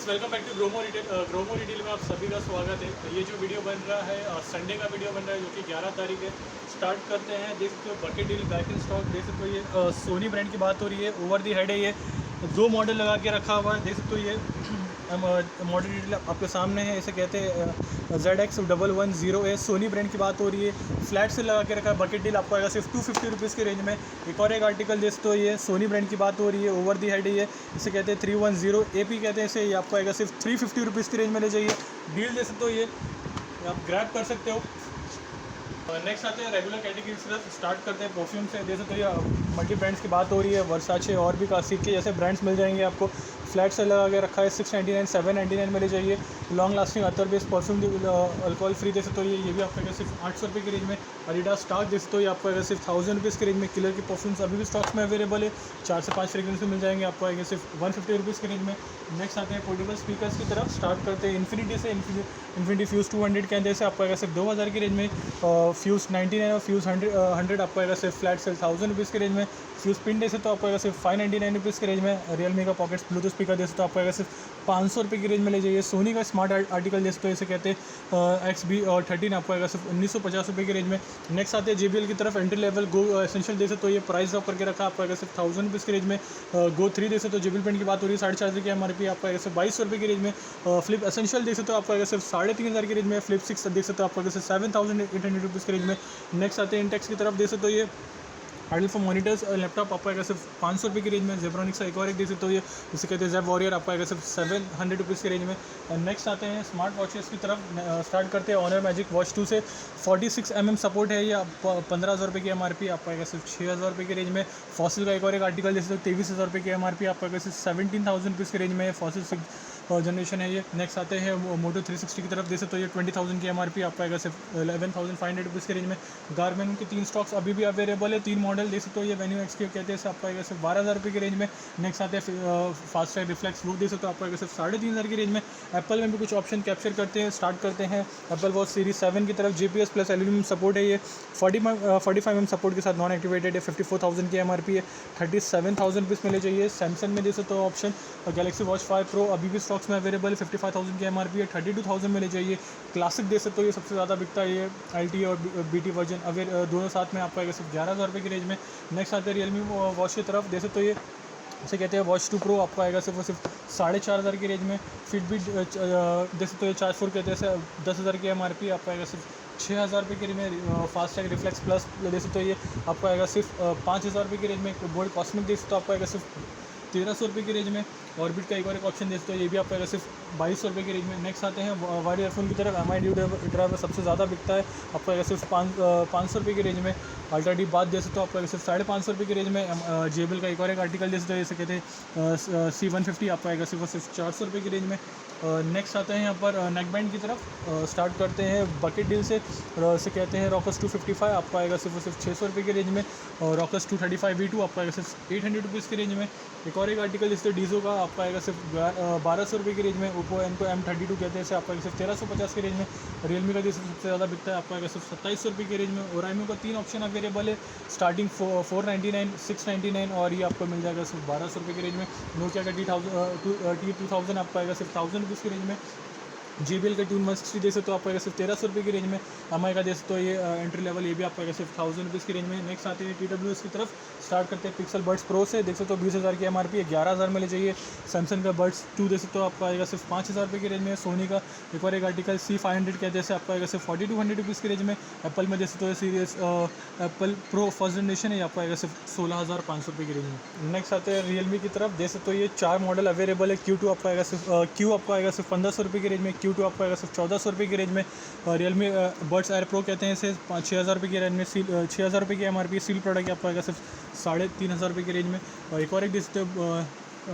Guys, welcome back to Gromo Retail में आप सभी का स्वागत है। ये जो वीडियो बन रहा है संडे का वीडियो बन रहा है, जो कि 11 तारीख है। स्टार्ट करते हैं। देख सकते हो bucket deal back in stock. देख सकते हो ये सोनी ब्रांड की बात हो रही है। ओवर दी हेड है। ये दो मॉडल लगा के रखा हुआ है। देख सकते हो ये मॉडल डिटेल आपके सामने है। इसे कहते हैं ZX1110A। सोनी ब्रांड की बात हो रही है। फ्लैट से लगा के रखा है। बकेट डील आपको आएगा सिर्फ 250 रुपीज़ की रेंज में। एक और एक आर्टिकल देख सकते हो, ये सोनी ब्रांड की बात हो रही है। ओवर दी हेड है ये। इसे कहते हैं 310AP कहते हैं इसे। ये आपको आएगा सिर्फ 350 रुपीज़ की रेंज में ले जाइए। डील देख सकते हो, ये आप ग्रैब कर सकते हो। नेक्स्ट आते हैं रेगुलर कैटेगरी की तरफ। स्टार्ट करते हैं परफ्यूम से। देख सकते हो ये मल्टी ब्रांड्स की बात हो रही है। वर्साचे और भी कासिक के जैसे ब्रांड्स मिल जाएंगे आपको। फ्लैट से लगा के रखा है 699 799 में ले जाइए। लॉन्ग लास्टिंग अतर बेस्ड परफ्यूम अल्कोहल फ्री दे सकते हो। ये भी आपको सिर्फ 800 रुपये की रेंज में। एडिडास स्टॉक दे सकते हो, ये आपको सिर्फ 1000 रुपीज़ की रेंज में। किलर की परफ्यूम्स अभी भी स्टॉक्स में अवेलेबल है। 4 से 5 फ्रेग्रेंस में मिल जाएंगे आपको आएंगे सिर्फ 150 रुपीज़ की रेंज में। नेक्स्ट आते हैं पोर्टेबल स्पीकर्स की तरफ। स्टार्ट करते हैं इन्फिनिटी से। इन्फिनिटी फ्यूज़ 200 के अंदर से आपको आएगा सिर्फ 2000 की रेंज में। फ्यूज़ 99 और फ्यूज़ 100 आपको आएगा सिर्फ फ्लैट सेल 1000 रुपीज़ की रेंज में। फ्यूज़ पिन दे सकते हो, आपको आएगा सिर्फ 599 रुपीज़ की रेंज में। रियलमी का पॉकेट्स ब्लूटूथ स्पीकर दे सकते हो, आपको आएगा सिर्फ 500 रुपये की रेंज में ले जाइए। सोनी का स्मार्ट आर्टिकल दे सकते हो, इसे कहते हैं XB13 आपको आएगा सिर्फ 1950 रुपये की रेंज में। नेक्स्ट आते हैं JBL की तरफ। एंट्री लेवल गो एसेंशियल दे सकते हो, ये प्राइस ड्रॉप करके रखा आपको आएगा सिर्फ 1000 रुपीज़ की रेंज में। गो 3 दे सकते हो, JBL पेंट की बात हो रही है 450 की MRP आपको आएगा सिर्फ 2200 रुपये की रेंज में। फ्लिप एसेंशियल दे सकते हो, आपको आएगा सिर्फ 3500 की रेंज में। फ्लिप 6 देख सकते हो, आपको आएगा सिर्फ 7800 रुपीज़ की रेंज में। नेक्स्ट आते हैं इंटेक्स की तरफ। दे सकते हो ये आइडल फॉर मॉनिटर्स लैपटॉप आपको आएगा सिर्फ 500 रुपये की रेंज में। जेब्रॉनिक्स का एक और एक दे सकते हो, ये जिसे कहते हैं जेब वॉरियर आपको आएगा सिर्फ 700 रुपीज़ की रेंज में। नेक्स्ट आते हैं स्मार्ट वॉचेस की तरफ। स्टार्ट करते हैं ऑनर मैजिक वॉच 2 से। 46 mm सपोर्ट है। ये 15,000 रुपये की MRP आपको आएगा सिर्फ 6000 रुपये की रेंज में। फॉसिल का एक और एक आर्टिकल जैसे 23,000 रुपये की MRP आपको आएगा सिर्फ 17,000 रुपीज़ की रेंज में। फॉसिल जनरेशन है ये। नेक्स्ट आते हैं मोटो 360 की तरफ। दे सकते हो ये 20,000 की MRP आपको आएगा सिर्फ 11,500 रुपीज़ की रेंज में। गारमेन के 3 स्टॉक्स अभी भी अवेलेबल है। 3 मॉडल दे सकते हो, ये वेन्यू एक्स के कहते हैं, आपको आएगा सिर्फ 12,000 रुपये की रेंज में। नेक्स्ट आते हैं फास्ट ट्रैक रिफ्लेक्स लुक दे सकते हो, आपको आएगा सिर्फ 3,500 की रेंज में। एप्पल में भी कुछ ऑप्शन कैप्चर करते हैं। स्टार्ट करते हैं एप्पल वॉच सीरीज 7 की तरफ। GPS प्लस एल्यूमिनियम सपोर्ट है ये। 45 mm सपोर्ट के साथ नॉन एक्टिवेटेड है। 54,000 की MRP है। 37,000 रुपीज़ में ले जाइए। सैमसंग में दे सकते हो ऑप्शन गैलेक्सी वॉच 5 प्रो अभी भी स्टॉक्स में अवेलेबल है। 55,000 की MRP है। 32,000 में ले जाइए। क्लासिक दे सकते हो, ये सबसे ज़्यादा बिकता है। ये LT और BT वर्जन अवेल दोनों साथ में आपको आएगा सिर्फ 11,000 रुपये की रेंज में। नेक्स्ट आते हैं रियलमी वॉच की तरफ। दे सकते हो ये इसे कहते हैं वॉच 2 प्रो आपको आएगा सिर्फ 4,500 की रेंज में। फिटबिट दे सकते हो, चार्ज 4 कहते हैं 10,000 की MRP आपको आएगा सिर्फ 6,000 रुपये की रेंज में। फास्ट टैग रिफ्लेक्स प्लस दे सकते हो, ये आपको आएगा सिर्फ 5,000 रुपये की रेंज में। बोल्ड कॉस्मिक दे सकते हो, आपको आएगा सिर्फ 1,300 रुपये की रेंज में। ऑर्बिट का एक और एक ऑप्शन दे सकते हो, ये भी आपको आएगा सिर्फ 2,200 रुपये की रेंज में। नेक्स्ट आते हैं वाइड ईयरफोन की तरफ। MI ड्राइवर सबसे ज़्यादा बिकता है, आपको आएगा सिर्फ 500 रुपये की रेंज में। अल्ट्रा डीप बात दे सकते हो, आपको आएगा सिर्फ 550 रुपये की रेंज में। JBL का एक और एक आर्टिकल दे सकते हो, इसे कहते हैं C150 आपको आएगा सिर्फ 400 रुपये की रेंज में। नेक्स्ट आते हैं यहाँ पर नेक बैंड की तरफ। स्टार्ट करते हैं बकेट डील से। इसे कहते हैं रॉकस 255 आपको आएगा सिर्फ 600 रुपये की रेंज में। और रॉकस 235 V2 आपको आएगा सिर्फ 800 रुपीज़ की रेंज में। एक और एक आर्टिकल इससे डीजो का आपको आएगा सिर्फ 1,200 रुपये की रेंज में। ओप्पो एनको M32 कहते हैं, इसे आपको आएगा सिर्फ 1,350 की रेंज में। रियलमी का जैसे सबसे ज़्यादा बिकता है, आपको आएगा सिर्फ 2,700 रुपये की रेंज में। ओराइमो का 3 ऑप्शन अवेलेबल है, स्टार्टिंग 499, 699 और ये आपको मिल जाएगा सिर्फ 1,200 रुपये की रेंज में। नोकिया का T2000 आपको आएगा सिर्फ 1,000 रुपीज़ की रेंज में। JBL का ट्यून 160 दे सकते हो, आपको आएगा सिर्फ 1,300 रुपये की रेंज में। MI का दे सकते हो, ये एंट्री लेवल, ये भी आपको आएगा सिर्फ 1,000 रुपीज़ की रेंज में। नेक्स्ट आते हैं TWS की तरफ। स्टार्ट करते हैं पिक्सल बड्स प्रो से। देख सकते हो 20,000 की MRP है, 11,000 में ले जाइए। सैमसंग का बड्स 2 दे सकते हो, आपको आएगा सिर्फ 5,000 रुपये की रेंज में। सोनी का एक और एक आर्टिकल C500 कहते हैं, आपको आएगा सिर्फ 4,200 रुपीज़ की रेंज में। एप्पल में दे सकते हो series Apple pro first generation है, आपको आएगा सिर्फ 16,500 रुपये की रेंज में। नेक्स्ट आते हैं रियलमी की तरफ। दे सकते हो ये 4 मॉडल अवेलेबल है। Q2 आपको आएगा सिर्फ Q आपको आएगा सिर्फ 1,500 रुपये की रेंज में। Q2 आपको आएगा सिर्फ 1,400 रुपये की रेंज में। रियलमी बड्स एयर प्रो कहते हैं इसे, 6,000 रुपये की रेंज में। 6,000 रुपये की MRP। सील प्रोडक्ट आपको आएगा सिर्फ 3,500 रुपये की रेंज में। और एक और एक डिस्टर्ब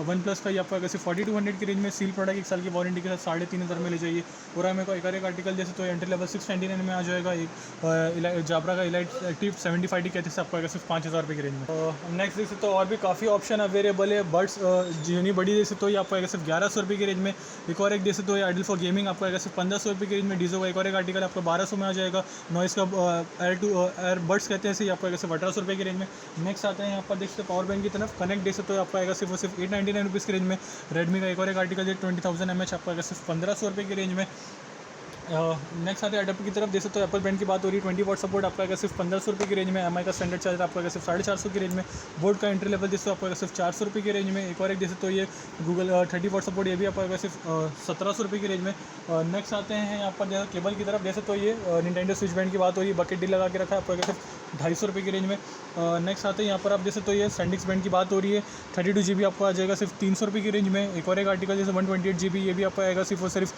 वन प्लस का ये आपको आएगा सिर्फ 4,200 की रेंज में। सील प्रोडक्ट 1 साल की वारंटी के साथ 3,500 में ले जाइए। और हमें को एक और एक आर्टिकल जैसे तो एंट्री लेवल 699 में आ जाएगा। एक जाबरा का इलाइट एक्टिव 75D कहते हैं, आपको आएगा सिर्फ 5,000 रुपये की रेंज में। नेक्स्ट देख सकते हो और भी काफ़ी ऑप्शन अवेलेबल है। बड्स जिनी बड़ी दे सकते हो, ये आपको आएगा सिर्फ 1,100 रुपये की रेंज में। एक और एक दे सकते हो आइडल फॉर गेमिंग, आपको आएगा सिर्फ 1,500 रुपये की रेंज में। डीजो का एक और एक आर्टिकल आपको 1,200 में आ जाएगा। नॉइस का एयर बड्स कहते हैं, आपको आएगा सिर्फ 1,800 रुपये की रेंज में। नेक्स्ट आते हैं यहाँ पर देख सकते हो पावर बैंक की तरफ। कनेक्ट दे सकते हो, आपको आएगा सिर्फ 899 ₹699 की रेंज में। रेडमी का एक और एक आर्टिकल है 20,000 mAh, आपको आएगा सिर्फ ₹1,500 की रेंज में। नेक्स्ट आते हैं अडेप्टर की तरफ। जैसे तो एप्पल ब्रांड की बात हो रही है, 20 वाट सपोर्ट आपका आएगा सिर्फ ₹1,500 की रेंज में। एमआई का स्टैंडर्ड चार्जर आपका आएगा सिर्फ 450 की रेंज में। बोर्ड का एंट्री लेवल जैसे आपको आएगा सिर्फ ₹400 की रेंज में। एक और एक जैसे तो ये गूगल 30 वाट सपोर्ट, ये भी आपको आएगा सिर्फ ₹1,700 की रेंज में। नेक्स्ट आते हैं यहाँ पर जैसे केबल की तरफ। जैसे तो ये निंटेंडो स्विच बैंड की बात हो रही है, बकेट डील लगा के रखा है, आपको आएगा सिर्फ ₹250 की रेंज में। नेक्स्ट आते हैं यहाँ पर आप जैसे तो ये सैंडिक्स बैंड की बात हो रही है, 32 GB आपको आ जाएगा सिर्फ ₹300 की रेंज में। एक और एक आर्टिकल जैसे 128 GB, ये भी आपको आएगा सिर्फ और सिर्फ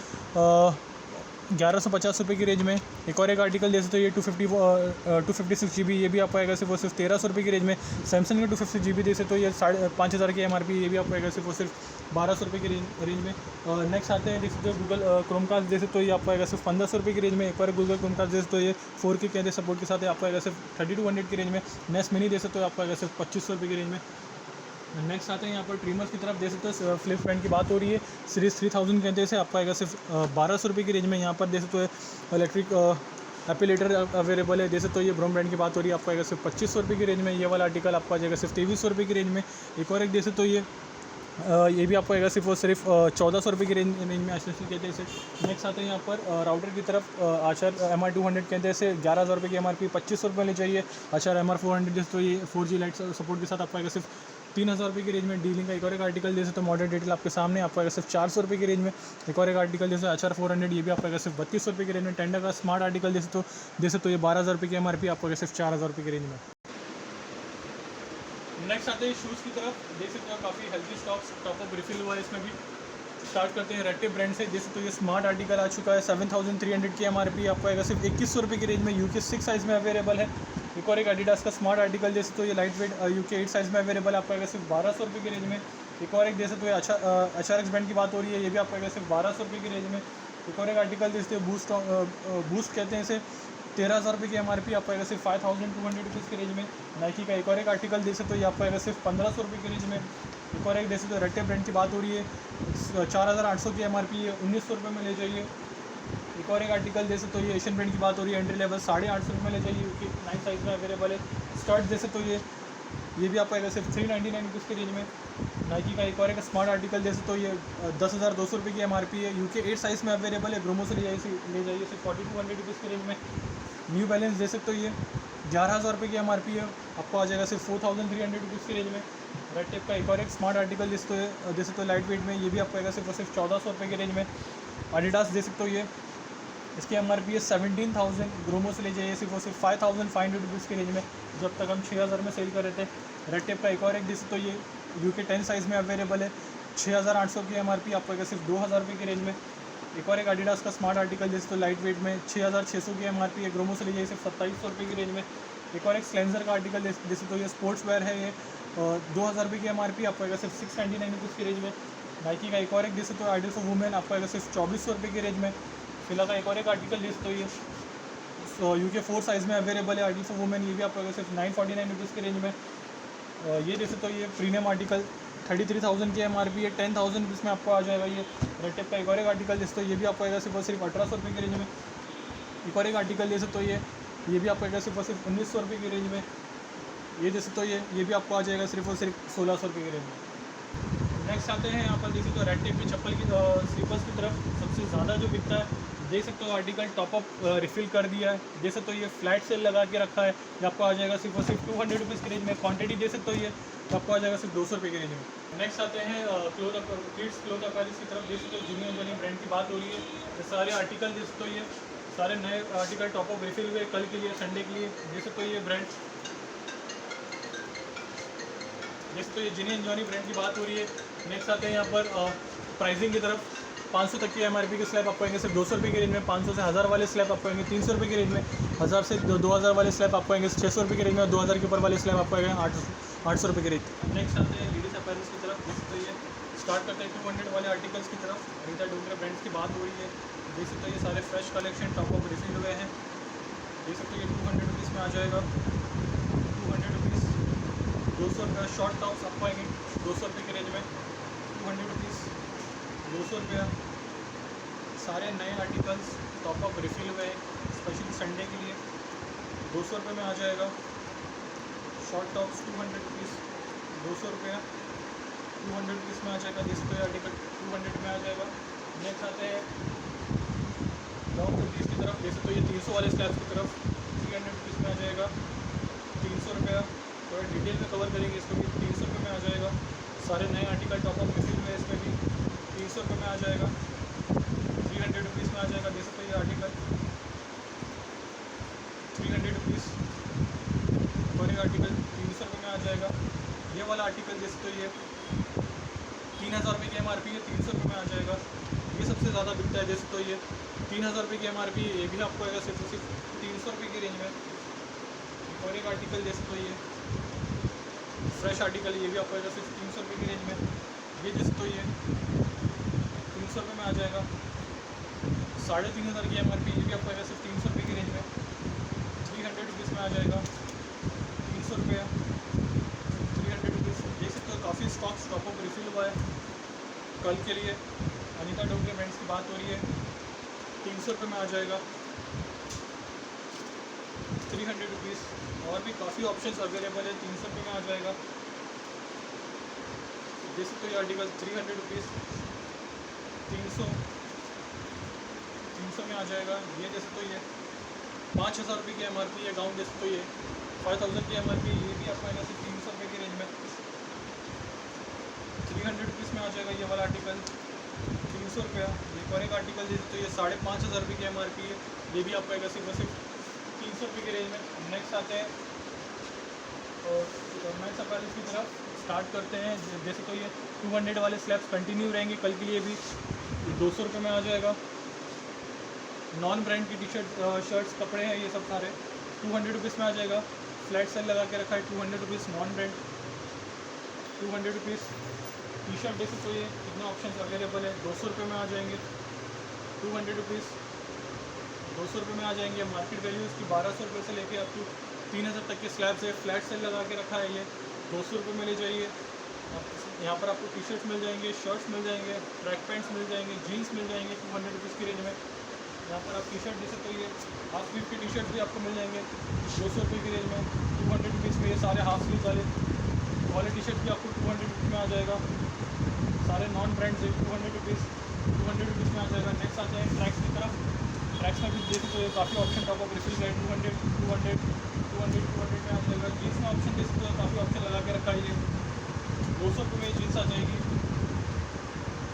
₹1,150 की रेंज में। एक और एक आर्टिकल जैसे तो ये 256 GB, ये भी आपको आएगा सिर्फ और सिर्फ ₹1,300 की रेंज में। सैमसंग के 250 GB जैसे तो ये 5,500 की MRP, ये भी आपको आएगा सिर्फ और सिर्फ ₹1,200 की रेंज में। नेक्स्ट आते हैं जैसे तो गूगल क्रोमकास्ट, जैसे तो ये आपको आएगा सिर्फ ₹1,500 की रेंज में। एक और गूगल क्रोमकास्ट जैसे तो ये 4K कैमरे सपोर्ट के साथ आपको आएगा सिर्फ 3200 की रेंज में। नेक्स्ट मिनी जैसे तो आपको आएगा सिर्फ ₹2,500 की रेंज में। नेक्स्ट आते हैं यहाँ पर ट्रिमर्स की तरफ। जैसे तो फ्लिप ब्रांड की बात हो रही है, सीरीज 3000 कहते हैं, आपको आएगा सिर्फ ₹1,200 की रेंज में। यहाँ पर जैसे तो इलेक्ट्रिक एपिलेटर अवेलेबल है। जैसे तो ये ब्रोम ब्रांड की बात हो रही है, आपको आएगा सिर्फ ₹2,500 की रेंज में। ये वाला आर्टिकल आपको आ जाएगा सिर्फ ₹2,300 की रेंज में। एक और एक जैसे तो ये भी आपको आएगा सिर्फ और सिर्फ ₹1,400 की रेंज में एसेंशियल कहते हैं इसे। नेक्स्ट आते हैं यहाँ पर राउटर की तरफ। आचार MR200 कहते हैं इसे, ₹11,000 की MRP, ₹2,500 ले चाहिए। आचार MR400 जैसे तो ये 4G लाइट सपोर्ट के साथ आपको आएगा सिर्फ ₹3,000 की रेंज में। डीलिंग का एक और एक आर्टिकल जैसे तो मॉडल डिटेल आपके सामने, आपको आएगा सिर्फ ₹400 की रेंज में। एक और एक आर्टिकल जैसे HR400, ये भी आपको आएगा सिर्फ ₹3,200 की रेंज में। टेंडर का स्मार्ट आर्टिकल जैसे तो ये ₹12,000 की MRP, आपको आएगा सिर्फ ₹4,000 की रेंज में। नेक्स्ट आते हैं शूज़ की तरफ। देख सकते हो काफ़ी healthy stocks, top up refill हुआ है इसमें भी। स्टार्ट करते हैं रेड टेप ब्रांड से। जैसे तो ये स्मार्ट आर्टिकल आ चुका है, 7,300 की MRP, आपको आएगा सिर्फ ₹2,100 की रेंज में। UK 6 साइज़ में अवेलेबल है। एक और एक एडिडास का स्मार्ट आर्टिकल जैसे तो ये लाइट वेट UK 8 साइज़ में अवेलेबल है, आपको आएगा सिर्फ ₹1,200 की रेंज में। एक और एक जैसे तो ये HRX ब्रांड की बात हो रही है, ये भी आपको आएगा सिर्फ ₹1,200 की रेंज में। एक और एक आर्टिकल जैसे बूस्ट कहते हैं इसे, ₹13,000 की MRP, आपको आएगा सिर्फ ₹5,200 की रेंज में। नाइकी का एक और एक आर्टिकल जैसे तो ये आपको आएगा सिर्फ ₹1,500 की रेंज में। एक और एक जैसे तो रेड टेप ब्रांड की बात हो रही है, 4,800 की MRP है, ₹1,900 में ले जाइए। एक और एक आर्टिकल जैसे तो ये एशियन ब्रांड की बात हो रही है, एंट्री लेवल 850 में ले जाइए, UK 9 साइज़ में अवेलेबल है। स्कर्ट जैसे तो ये भी आपको आएगा सिर्फ ₹399 की रेंज में। नाइकी का एक और एक स्मार्ट आर्टिकल जैसे तो ये ₹10,200 की MRP है, UK 8 साइज़ में अवेलेबल है। ग्रोमो से ले जाइए सिर्फ ₹4,200 की रेंज में। न्यू बैलेंस जैसे सकते हो ये ₹11,000 की MRP है, आपको आ जाएगा सिर्फ ₹4,300 की रेंज में। रेड टेप का एक और एक स्मार्ट आर्टिकल जैसे तो लाइट वेट में, ये भी आपको आएगा सिर्फ ₹1,400 की रेंज में। एडिडास दे सकते हो ये, इसकी MRP है 17,000, ग्रोमो से ले जाइए सिर्फ ₹5,500 की रेंज में, जब तक हम 6,000 में सेल कर रहे थे। रेड टेप का एक और एक जैसे तो ये UK 10 साइज़ में अवेलेबल है, 6,800 की MRP, आपको आएगा सिर्फ ₹2,000 की रेंज में। एक और एक एडिडास का स्मार्ट आर्टिकल जैसे तो लाइट वेट में 6,600 की MRP है, ग्रोमो से ले जाइए सिर्फ ₹2,700 की रेंज में। एक और एक स्लेंसर का आर्टिकल जैसे तो ये स्पोर्ट्स वेयर है, ये ₹2,000 की MRP, आपको आएगा सिर्फ ₹699 की रेंज में। नाइकी का एक और एक जैसे तो आइडियल फॉर वुमेन, आपको आएगा सिर्फ ₹2,400 की रेंज में। फिलहाल का एक और एक आर्टिकल जैसे तो ये UK 4 साइज़ में अवेलेबल है, आइडियल फॉर वुमेन, ये भी आपको आएगा सिर्फ ₹949 की रेंज में। ये जैसे तो ये प्रीमियम आर्टिकल 33,000 की MRP है, 10,000 इसमें आपको आ जाएगा। ये रेड टेप का एक और एक आर्टिकल जैसे तो ये भी आपको आएगा सिर्फ ₹1,800 की रेंज में। एक और एक आर्टिकल जैसे तो ये भी आपको आएगा सिर्फ ₹1,900 की रेंज में। ये जैसे तो ये भी आपको आ जाएगा सिर्फ और सिर्फ ₹1,600 की रेंज में। नेक्स्ट आते हैं यहाँ पर जैसे तो रेड टेप की चप्पल की स्लीपर्स की तरफ। सबसे ज़्यादा जो बिकता है, देख सकते हो आर्टिकल टॉपअप रिफ़िल कर दिया है। जैसे तो ये फ्लैट सेल लगा के रखा है, ये आपको आ जाएगा सिर्फ और सिर्फ ₹200 की रेंज में। क्वांटिटी दे सकते हो ये, तो आपको आ जाएगा सिर्फ ₹200 की रेंज में। नेक्स्ट आते हैं किड्स क्लोथ अपैरल्स की तरफ। जैसे तो जूनियर जॉनी ब्रांड की बात हो रही है, ये सारे आर्टिकल जैसे तो ये सारे नए आर्टिकल टॉपअप रिफ़िल हुए कल के लिए, संडे के लिए। जैसे तो ये ब्रांड जैसे तो ये जूनियर जॉनी ब्रांड की बात हो रही है। नेक्स्ट आते हैं यहाँ पर प्राइसिंग की तरफ। 500 तक की MRP के स्लैब आपको आएंगे सिर्फ ₹200 की रेंज में। 500 से 1000 वाले स्लैब आपको आएंगे ₹300 की रेंज में। 1000 से 2,000 वाले स्लैब आपको आएंगे ₹600 की रेंज में, और 2,000 के ऊपर वाले स्लैब आपको आएंगे ₹800 की रेंज। नेक्स्ट आते हैं लेडीज़ अपैरल्स की तरफ। जैसे तो ये स्टार्ट करते हैं 200 वाले आर्टिकल्स की तरफ। रीता डोगरा ब्रांड्स की बात हो रही है। देख सकते हो ये सारे fresh collection top up refill हुए हैं। देख सकते हो ये ₹200 में आ जाएगा। ₹200 ₹200 शॉर्ट टॉप्स आपको आएंगे ₹200 की रेंज में। ₹200 ₹200 सारे नए आर्टिकल्स टॉप अप रिफिल हुए हैं स्पेशली संडे के लिए। ₹200 में आ जाएगा। Short tops ₹200 ₹200। 200 रुपीज़ में आ जाएगा। देख सकते हो आर्टिकल 200 में आ जाएगा। नेक्स्ट आते हैं डाउन 50 की तरफ। देख सकते हो ये 300 वाले स्लैब्स की तरफ 300 रुपीज़ में आ जाएगा। 300 रुपया थोड़ा डिटेल में कवर करेंगे इसको भी। 300 रुपये में आ जाएगा। सारे नए आर्टिकल टॉप अप रिफिल में इसमें भी 300 रुपये में आ जाएगा। 300 रुपीज़ में आ जाएगा। देख सकते हो ये आर्टिकल 300 रुपीज़। और एक आर्टिकल 300 रुपये में आ जाएगा। ये वाला आर्टिकल देख सकते हो ये 3000 रुपये की MRP है, 300 रुपये में आ जाएगा। ये सबसे ज़्यादा बिकता है। देख सकते हो ये 3000 रुपये की MRP, ये भी आपको आएगा सिर्फ 300 रुपये की रेंज में। और एक आर्टिकल देख सकते हो ये फ्रेश आर्टिकल, ये भी आपको आएगा सिर्फ 300 रुपये की रेंज में। ये देख सकते हो ये 300 रुपये में आ जाएगा। 3500 की MRP, ये भी आपको आएगा सिर्फ 300 रुपये की रेंज में। 300 रुपीज़ में आ जाएगा। 300 रुपये 300 रुपीज़। देख सकते हो काफ़ी स्टॉक अप रिफिल हुआ है कल के लिए। अनीता डोगरे ब्रांड्स की बात हो रही है। 300 रुपये में आ जाएगा। 300 रुपीज़। और भी काफ़ी ऑप्शंस अवेलेबल है। 300 रुपये में आ जाएगा। देख सकते हो ये आर्टिकल 300 रुपीज़। 300 में आ जाएगा। ये देख सकते हो ये 5000 रुपये की MRP है। गाउन देख सकते हो ये 5000 की MRP, ये भी आपको आएगा सिर्फ 300 रुपये की रेंज में। 300 रुपीज़ में आ जाएगा ये वाला आर्टिकल। 300 रुपया। एक और एक आर्टिकल देख सकते हो ये 5500 रुपये की MRP है। ये भी आपको आएगा सिर्फ 300 रुपये की रेंज में। नेक्स्ट आते हैं और नेक्स्ट अपन इसकी तरफ स्टार्ट करते हैं। जैसे तो ये 200 वाले स्लैब्स कंटिन्यू रहेंगे कल के लिए भी। 200 रुपये में आ जाएगा। नॉन ब्रांड की टी शर्ट शर्ट्स कपड़े हैं ये सब सारे 200 रुपीज़ में आ जाएगा। फ्लैट सेल लगा के रखा है 200 rupees. Non brand 200 rupees. T shirt देख सकते हो ये कितने ऑप्शन अवेलेबल है। 200 रुपये में आ जाएंगे। 200 रुपीज़ 200 रुपये में आ जाएंगे। मार्केट वैल्यू इसकी 1200 रुपये से लेके अप टू 3000 तक के स्लैब्स है। फ्लैट सेल लगा के रखा है ये। 200 रुपये में ले जाइए। यहाँ पर आपको टी शर्ट्स मिल जाएंगे, शर्ट्स मिल जाएंगे, ट्रैक पैंट्स मिल जाएंगे, जीन्स मिल जाएंगे 200 रुपीज़ की रेंज में। यहाँ पर आप टी शर्ट देख सकते हो ये हाफ स्लीव की टी शर्ट भी आपको मिल जाएंगे 200 रुपये की रेंज में। 200 रुपीज़ में ये सारे हाफ स्लीव वाले टी शर्ट भी आपको 200 रुपीज़ में आ जाएगा। सारे नॉन ब्रांड्स है 200 रुपीज़ में आ जाएगा। नेक्स्ट आते हैं ट्रैक्स की तरफ। ट्रैक्स में भी देख सकते हो ये काफ़ी ऑप्शन टॉप अप रिफिल है। 200 में आ जाएगा। जीन्स में ऑप्शन देख सकते हो काफ़ी ऑप्शन लगा के रखा है ये। 200 रुपये में जीन्स आ जाएगी।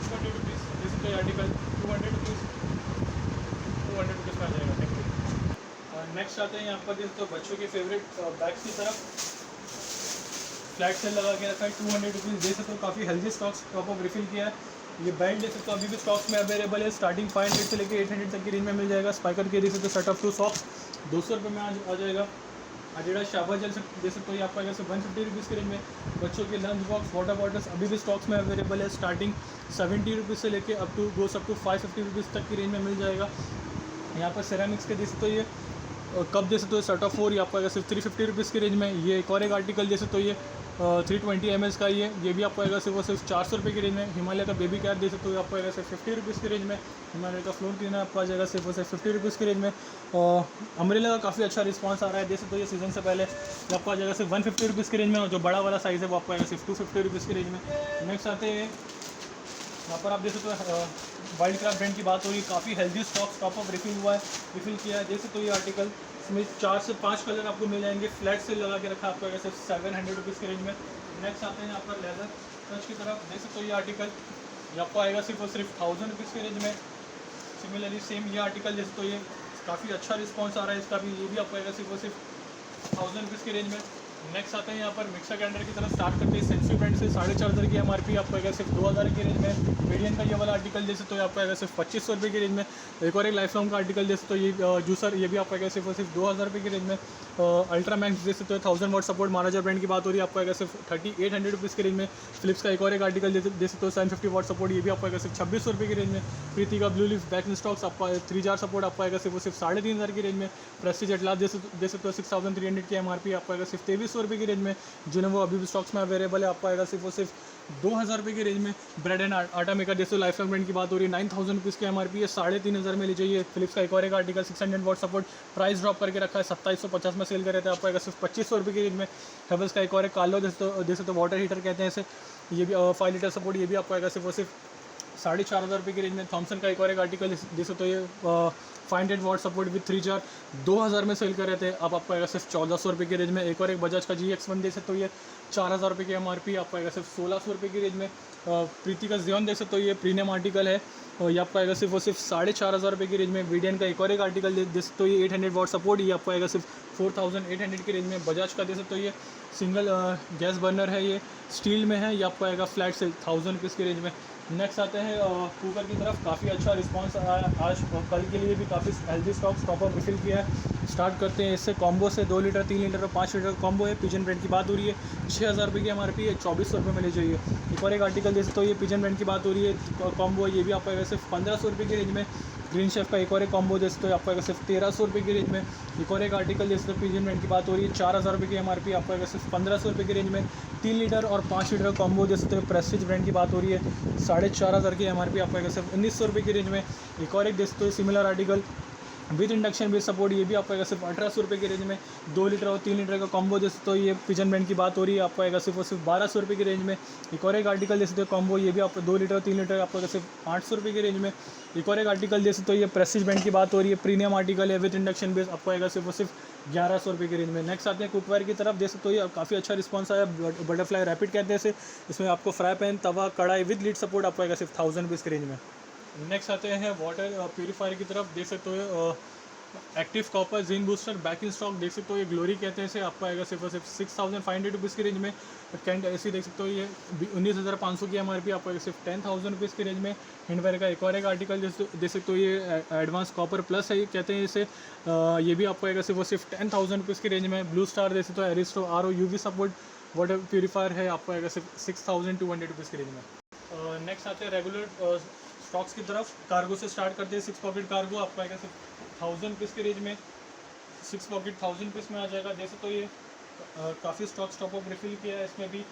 200 रुपीज़ देख सकते हो आर्टिकल 200 रुपीज़ में आ जाएगा। Thank you. नेक्स्ट आते हैं यहाँ पर देख सकते हो बच्चों के फेवरेट बैग्स की तरफ। फ्लैट सेल लगा के रखा है 200 रुपीज़। देख सकते हो काफ़ी healthy stocks top up refill किया है। ये बेल्ट देख सकते हो अभी भी स्टॉक्स में अवेलेबल है। स्टार्टिंग 500 से लेकर 800 तक की रेंज में मिल जाएगा। स्पाइकर के देख सकते हो सेट ऑफ 2 सॉक्स 200 रुपये में आ जाएगा। एडिडास शाबा जेल देख सकते हो ये आपको आएगा सिर्फ 150 रुपीज़ की रेंज में। बच्चों के लंच बॉक्स वाटर बॉटल्स अभी भी स्टॉक्स में अवेलेबल है। स्टार्टिंग 70 रुपीज़ से लेकर अप टू 550 रुपीज़ तक की रेंज में मिल जाएगा। यहाँ पर सेरामिक्स के देख सकते हो ये कप देख सकते हो सेट ऑफ 4, ये आपको आएगा सिर्फ 350 रुपीज़ की रेंज में। ये एक और एक आर्टिकल देख सकते हो ये 320 ml का ये भी आपको आएगा सिर्फ 400 रुपये की रेंज में। हिमालय का बेबी कैप देख सकते हो आपको आएगा सिर्फ 50 रुपीज़ की रेंज में। हिमालय का फ्लोर क्लीनर आपको आ जाएगा सिर्फ 50 रुपीज़ की रेंज में। अम्ब्रेला का काफ़ी अच्छा रिस्पांस आ रहा है। देख सकते हो ये सीज़न से पहले आपको आ जाएगा सिर्फ 150 रुपीज़ की रेंज में। और जो बड़ा वाला साइज़ है वो आपको आएगा सिर्फ 250 रुपीज़ की रेंज में। नेक्स्ट आते हैं यहाँ पर आप देख सकते हो वाइल्ड क्राफ्ट ब्रांड की बात हो रही है। काफ़ी healthy stock top up refill हुआ है, रिफिल किया है। देख सकते हो ये आर्टिकल इसमें 4 से 5 कलर आपको मिल जाएंगे। फ्लैट सेल लगा के रखा है आपको आएगा सिर्फ 700 रुपीज़ की रेंज में। नेक्स्ट आते हैं यहाँ पर लेदर टच की तरफ। देख सकते हो ये आर्टिकल ये आपको आएगा सिर्फ 1000 रुपीज़ की रेंज में। सिमिलरली सेम ये आर्टिकल देख सकते हो ये काफ़ी अच्छा रिस्पॉन्स आ रहा है इसका भी। ये भी आपको आएगा सिर्फ 1000 रुपीज़ की रेंज में। नेक्स्ट आते हैं यहाँ पर मिक्सर ग्राइंडर की तरफ। स्टार्ट करते हैं सेंसरी ब्रांड से 4500 की MRP आपको आएगा सिर्फ 2000 की रेंज में। मीडियन का ये वाला आर्टिकल देख सकते हो आपको आएगा सिर्फ 2500 रुपये की रेंज में। एक और एक लाइफ लॉन्ग का आर्टिकल देख सकते हो ये जूसर, ये भी आपको आएगा सिर्फ 2000 रुपये की रेंज में। अल्ट्रा मैक्स देख सकते हो 1000 वाट सपोर्ट महाराजा ब्रांड की बात हो रही है, आपको आएगा सिर्फ 3800 रुपीज़ की रेंज में। फिलिप्स का एक और एक आर्टिकल देख सकते हो 750 वाट सपोर्ट, ये भी आपको आएगा सिर्फ 2600 रुपये की रेंज में। प्रीति का blue leaf back in stocks आपको 3 जार सपोर्ट आपको आएगा सिर्फ 3500 की रेंज में। प्रेस्टीज एटलास देख सकते हो 6300 की MRP आपको आएगा सिर्फ 2300 ₹2500 की रेंज में, जिन्हें वो अभी भी स्टॉक्स में अवेलेबल है। आपको आएगा सिर्फ और सिर्फ 2000 रुपये की रेंज में। ब्रेड एंड आटा मेकर जैसे लाइफ टाइम ब्रांड की बात हो रही है, 9000 रुपीज़ की MRP है, 3500 में ले जाइए। फिलिप्स का एक और एक article 600 what support, price drop करके रखा है, 2750 में सेल कर रहे थे, आपको आएगा सिर्फ 2500 रुपये की रेंज में। हेवल्स का एक और एक कालो जैसे तो वाटर हीटर कहते हैं इसे, ये भी 5 लीटर सपोर्ट, ये भी आपको आएगा सिर्फ और सिर्फ 4500 रुपये की रेंज में। थॉमसन का एक और एक आर्टिकल जैसे तो ये 500 वॉट सपोर्ट विथ 3 जार 2000 में सेल कर रहे थे, अब आपको आएगा सिर्फ 1400 रुपये की रेंज में। एक और एक बजाज का GX1 दे सकते हो, ये 4000 रुपये की MRP, आपको आएगा सिर्फ 1600 रुपये की रेंज में। प्रीति का जियोन देख सकते हो, ये प्रीमियम आर्टिकल है, और ये आपको आएगा सिर्फ और सिर्फ 4500 रुपये की रेंज में। वीडियन का एक और एक आर्टिकल दे सकते हो, ये 800 वॉट सपोर्ट, ये आपको आएगा सिर्फ 4800 की रेंज में। बजाज का दे सकते हो, ये सिंगल गैस बर्नर है, ये स्टील में है, ये आपको आएगा फ्लैट से 1000 रुपीज़ की रेंज में। नेक्स्ट आते हैं कुकर की तरफ। काफ़ी अच्छा रिस्पांस आया आज, कल के लिए भी काफ़ी हेल्दी स्टॉक स्टॉपअप रिफिल किया है। स्टार्ट करते हैं इससे कॉम्बो से। 2 लीटर 3 लीटर और 5 लीटर कॉम्बो है। पिजन ब्रांड की बात हो रही है, 6000 रुपये की MRP है, 2400 रुपये में ले जाइए। एक और एक आर्टिकल जैसे तो ये पिजन ब्रांड की बात हो रही है, कॉम्बो है, ये भी आपको आएगा सिर्फ 1500 रुपये की रेंज में। ग्रीन शेफ का एक और एक कॉम्बो जैसे तो आपको आएगा सिर्फ 1300 रुपये की रेंज में। एक और एक आर्टिकल जैसे तो पिजन ब्रांड की बात हो रही है, 4000 रुपये की MRP, आपको आएगा सिर्फ 1500 रुपये की रेंज में। 3 लीटर और 5 लीटर कॉम्बो जैसे तो प्रेस्टीज ब्रांड की बात हो रही है, 4500 की MRP, आपको आएगा सिर्फ 1900 रुपये की रेंज में। एक और एक जैसे तो similar article with induction base support, ये भी आपको आएगा सिर्फ 1800 रुपये की रेंज में। 2 लीटर और 3 लीटर का कॉम्बो जैसे तो ये पिजन ब्रांड की बात हो रही है, आपको आएगा सिर्फ और सिर्फ 1200 रुपये की रेंज में। एक और एक आर्टिकल जैसे तो कॉम्बो, ये भी आपको 2 लीटर और 3 लीटर आपको आएगा सिर्फ 800 रुपये की रेंज में। एक और एक आर्टिकल जैसे तो ये प्रेस्टीज ब्रांड की बात हो रही है, प्रीमियम आर्टिकल है विद इंडक्शन बेस, आपको आएगा सिर्फ और सिर्फ 1100 रुपये की रेंज में। नेक्स्ट आते हैं कुकवेयर की तरफ। जैसे तो ये काफ़ी अच्छा रिस्पॉन्स आया, बटरफ्लाई रैपिड कहते हैं इसे। इसमें आपको फ्राई पैन, तवा, कढ़ाई विद लीड सपोर्ट, आपको आएगा सिर्फ 1000 रुपीज़ की रेंज में। नेक्स्ट आते हैं वाटर प्यूरीफायर की तरफ। देख सकते हो एक्टिव कॉपर जिन बूस्टर बैक इन स्टॉक, देख सकते हो ये ग्लोरी कहते हैं इसे, आपको आएगा सिर्फ और सिर्फ 6500 रुपीज़ की रेंज में। कैंट ऐसी देख सकते हो, ये 19500 की MRP, आपको आएगा सिर्फ 10000 रुपीज़ की रेंज में। हिंडवेयर का एक और एक आर्टिकल देख सकते हो, ये एडवांस कॉपर प्लस है, ये कहते हैं इसे, ये भी आपको आएगा सिर्फ और सिर्फ 10000 रुपीज़ की रेंज में। ब्लू स्टार देख सकते हो, Aristo RO UV support water purifier है, आपको आएगा सिर्फ 6200 रुपीज़ की रेंज में। नेक्स्ट आते हैं रेगुलर स्टॉक्स की तरफ। कार्गो से स्टार्ट करते हैं। 6 पॉकेट कार्गो आपको आएगा सिर्फ 1000 रुपीज़ की रेंज में। 6 पॉकेट 1000 रुपीज़ में आ जाएगा। जैसे तो ये काफ़ी स्टॉक स्टॉपअप रिफिल किया है, इसमें भी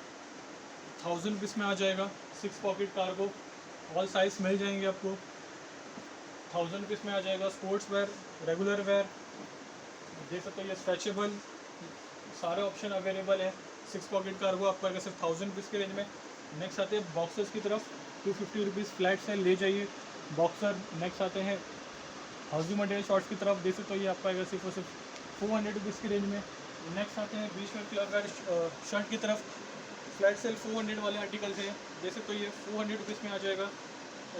1000 रुपीज़ में आ जाएगा। 6 पॉकेट कार्गो, ऑल साइज मिल जाएंगे आपको, 1000 रुपीज़ में आ जाएगा। स्पोर्ट्स वेयर, रेगुलर वेयर, देख सकते हो ये स्ट्रेचेबल, सारे ऑप्शन अवेलेबल है। 6 पॉकेट कार्गो आपको आएगा सिर्फ 1000 रुपीज़ की रेंज में। नेक्स्ट आते हैं बॉक्सेस की तरफ। 250 रुपीज़ फ्लैट से ले जाइए बॉक्सर। नेक्स्ट आते हैं हाउसिंग मटेरियल शॉर्ट्स की तरफ। देख सकते हो ये आपको आएगा सिर्फ और सिर्फ 400 रुपीज़ की रेंज में। नेक्स्ट आते हैं बीच में क्लब शर्ट की तरफ। फ्लैट सेल 400 वाले आर्टिकल्स हैं, जैसे तो ये 400 रुपीज़ में आ जाएगा।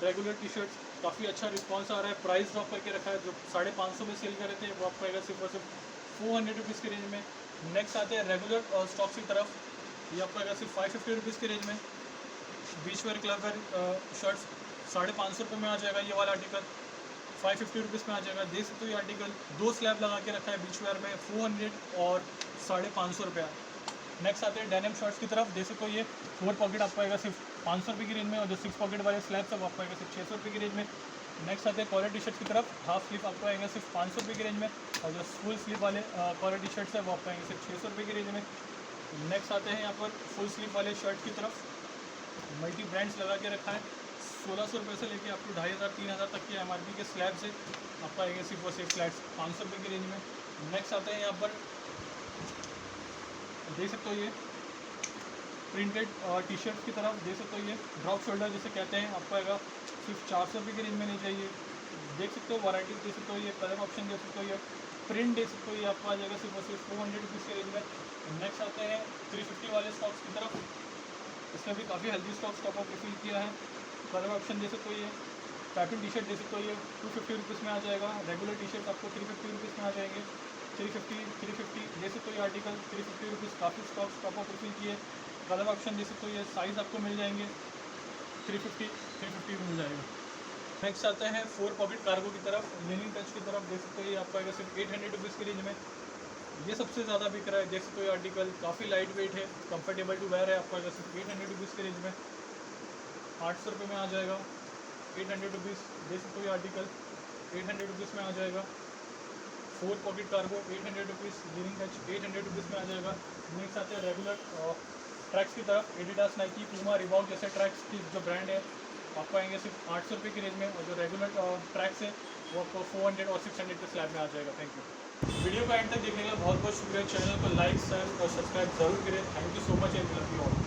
रेगुलर टी शर्ट्स काफ़ी अच्छा रिस्पांस आ रहा है, प्राइस ड्रॉप करके रखा है, जो 550 में सेल कर रहे थे वो आपको आएगा सिर्फ और सिर्फ 400 रुपीज़ की रेंज में। नेक्स्ट आते हैं रेगुलर स्टॉक्स की तरफ। ये आपको आएगा सिर्फ 550 रुपीज़ की रेंज में। बीच वेयर क्लब वेयर शर्ट्स 550 रुपये में आ जाएगा, ये वाला आर्टिकल 550 रुपीज़ में आ जाएगा। देख सकते हो ये आर्टिकल 2 स्लैब लगा के रखा है बीच वेयर में, 400 और 550 रुपये। नेक्स्ट आते हैं डेनिम शर्ट्स की तरफ। देख सकते हो ये 4 पॉकेट आपको आएगा सिर्फ 500 रुपये की रेंज में, और जो 6 पॉकेट वाले स्लैब सब आपको आएगा सिर्फ 600 रुपये की रेंज में। नेक्स्ट आते हैं कॉलर टी शर्ट्स की तरफ। हाफ स्लीव आपको आएगा सिर्फ 500 रुपये की रेंज में, और जो फुल स्लीव वाले कॉलर टी शर्ट्स है वो आपको आएंगे सिर्फ 600 रुपये की रेंज में। नेक्स्ट आते हैं यहाँ पर फुल स्लीव वाले शर्ट की तरफ। मल्टी ब्रांड्स लगा के रखा है, 1600 रुपये से लेके आपको 2500-3000 तक की MRP के स्लैब से आपको आएंगे सिर्फ और सिर्फ फ्लैट्स 500 रुपये की रेंज में। नेक्स्ट आते हैं यहाँ पर देख सकते हो ये प्रिंटेड टी शर्ट की तरफ। देख सकते हो ये ड्रॉप शोल्डर जिसे कहते हैं, आपको आएगा सिर्फ 400 रुपये की रेंज में नहीं चाहिए। देख सकते हो वैरायटी, देख सकते हो ये कलर ऑप्शन, देख सकते हो ये प्रिंट, देख सकते हो ये आपको आ जाएगा सिर्फ और सिर्फ 400 रुपीज़ की रेंज में। नेक्स्ट आते हैं 350 वाले स्टॉक्स की तरफ। इसमें भी काफ़ी हेल्दी स्टॉक स्टॉपअप रिफिल किया है। कलर ऑप्शन देख सकते हो ये पैटर्न टी शर्ट देख सकते हो ये 250 रुपीज़ में आ जाएगा। रेगुलर टी शर्ट आपको 350 रुपीज़ में आ जाएंगे। 350 देख सकते हो ये आर्टिकल 350 रुपीज़, काफ़ी स्टॉक स्टॉपअप रिफिल किए। कलर ऑप्शन देख सकते हो ये साइज़ आपको मिल जाएंगे, 350 मिल जाएगा। नेक्स्ट आते हैं 4 पॉकेट कार्गो की तरफ। लिनिन टच की तरफ देख सकते हो ये आपको आएगा सिर्फ 800 रुपीज़ की रेंज में। ये सबसे ज़्यादा बिक रहा है। देख सकते हो ये आर्टिकल काफ़ी लाइट वेट है, कंफर्टेबल टू वेयर है, आपको आएगा सिर्फ 800 रुपीज़ की रेंज में। 800 रुपये में आ जाएगा, 800 रुपीज़। देख सकते हो ये आर्टिकल 800 रुपीज़ में आ जाएगा। 4 pocket cargo 800 rupees, leaning touch 800 rupees में आ जाएगा। नेक्स्ट आते हैं रेगुलर ट्रैक्स की तरफ। एडिडास, नाइकी, पूमा, रिबॉक जैसे ट्रैक्स की जो ब्रांड है आपको आएंगे सिर्फ 800 रुपये की रेंज में, और जो रेगुलर ट्रैक्स है वो आपको 400 और 600 के स्लैब में आ जाएगा। Thank you. वीडियो को एंड तक देखने के लिए बहुत बहुत शुक्रिया। चैनल को लाइक, शेयर और सब्सक्राइब जरूर करें। Thank you so much and love you all.